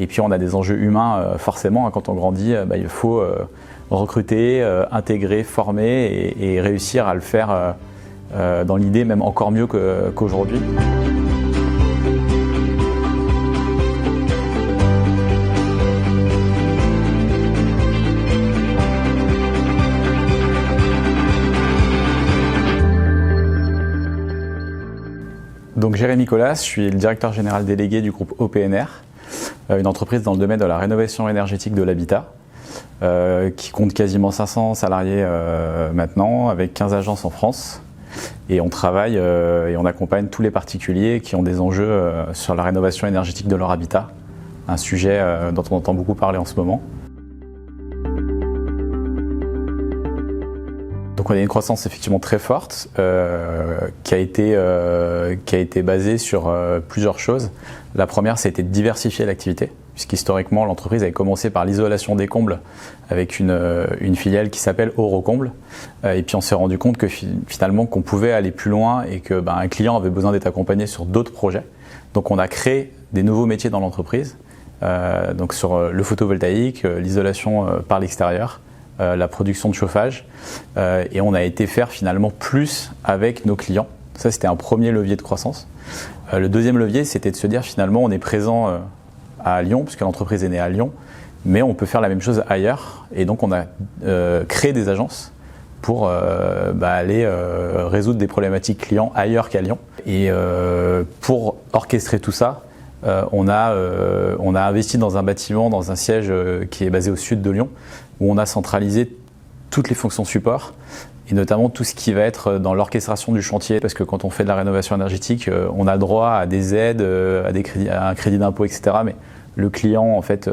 Et puis on a des enjeux humains forcément, hein, quand on grandit, il faut recruter, intégrer, former et réussir à le faire dans l'idée même encore mieux qu'aujourd'hui. Donc Jérémy Collas, je suis le directeur général délégué du groupe OPNR, une entreprise dans le domaine de la rénovation énergétique de l'habitat, qui compte quasiment 500 salariés maintenant, avec 15 agences en France. Et on travaille et on accompagne tous les particuliers qui ont des enjeux sur la rénovation énergétique de leur habitat, un sujet dont on entend beaucoup parler en ce moment. Donc on a une croissance effectivement très forte qui a été basée sur plusieurs choses. La première, c'était de diversifier l'activité, puisqu'historiquement l'entreprise avait commencé par l'isolation des combles avec une filiale qui s'appelle Eurocomble. Et puis on s'est rendu compte que finalement qu'on pouvait aller plus loin et que un client avait besoin d'être accompagné sur d'autres projets. Donc on a créé des nouveaux métiers dans l'entreprise, donc sur le photovoltaïque, l'isolation par l'extérieur, la production de chauffage, et on a été faire finalement plus avec nos clients. Ça, c'était un premier levier de croissance. Le deuxième levier, c'était de se dire finalement on est présent à Lyon, puisque l'entreprise est née à Lyon, mais on peut faire la même chose ailleurs. Et donc on a créé des agences pour aller résoudre des problématiques clients ailleurs qu'à Lyon. Et pour orchestrer tout ça, on a investi dans un bâtiment, dans un siège qui est basé au sud de Lyon, où on a centralisé toutes les fonctions support et notamment tout ce qui va être dans l'orchestration du chantier, parce que quand on fait de la rénovation énergétique, on a le droit à des aides, à un crédit d'impôt, etc. Mais le client, en fait,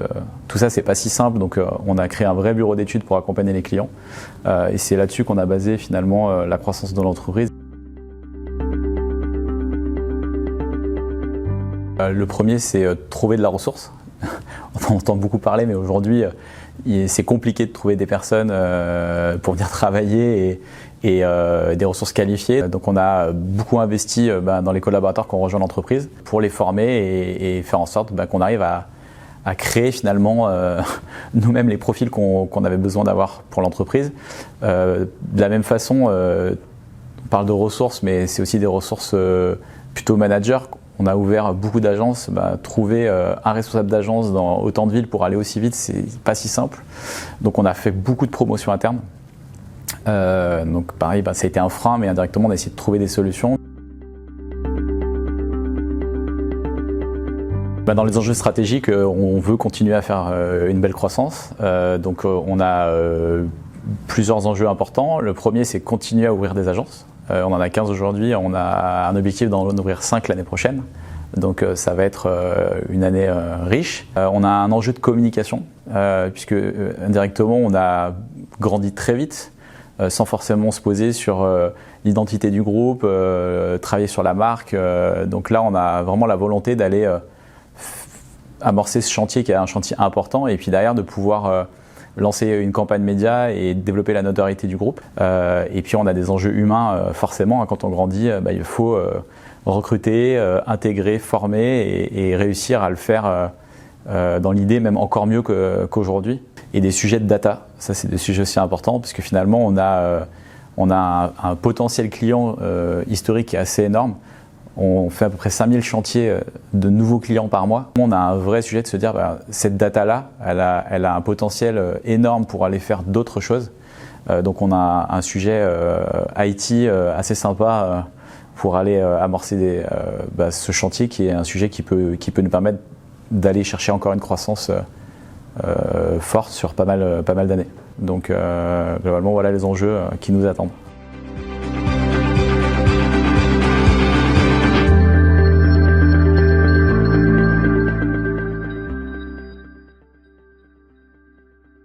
tout ça, c'est pas si simple. Donc, on a créé un vrai bureau d'études pour accompagner les clients. Et c'est là-dessus qu'on a basé finalement la croissance de l'entreprise. Le premier, c'est trouver de la ressource. On en entend beaucoup parler, mais aujourd'hui, c'est compliqué de trouver des personnes pour venir travailler et des ressources qualifiées. Donc on a beaucoup investi dans les collaborateurs qui ont rejoint l'entreprise pour les former et faire en sorte qu'on arrive à créer finalement nous-mêmes les profils qu'on avait besoin d'avoir pour l'entreprise. De la même façon, on parle de ressources, mais c'est aussi des ressources plutôt managers. On a ouvert beaucoup d'agences, trouver un responsable d'agence dans autant de villes pour aller aussi vite, c'est pas si simple. Donc on a fait beaucoup de promotions internes. Donc pareil, ça a été un frein, mais indirectement on a essayé de trouver des solutions. Dans les enjeux stratégiques, on veut continuer à faire une belle croissance. Donc on a plusieurs enjeux importants. Le premier, c'est continuer à ouvrir des agences. On en a 15 aujourd'hui, on a un objectif d'en ouvrir 5 l'année prochaine. Donc ça va être une année riche. On a un enjeu de communication, puisque indirectement on a grandi très vite, sans forcément se poser sur l'identité du groupe, travailler sur la marque. Donc là on a vraiment la volonté d'aller amorcer ce chantier qui est un chantier important, et puis derrière de pouvoir lancer une campagne média et développer la notoriété du groupe. Et puis on a des enjeux humains forcément, hein, quand on grandit, il faut recruter, intégrer, former et réussir à le faire dans l'idée même encore mieux qu'aujourd'hui. Et des sujets de data, ça c'est des sujets aussi importants, parce que finalement on a un potentiel client historique qui est assez énorme. On fait à peu près 5000 chantiers de nouveaux clients par mois. On a un vrai sujet de se dire, cette data-là, elle a un potentiel énorme pour aller faire d'autres choses. Donc on a un sujet IT assez sympa pour aller amorcer ce chantier, qui est un sujet qui peut nous permettre d'aller chercher encore une croissance forte sur pas mal d'années. Donc globalement, voilà les enjeux qui nous attendent.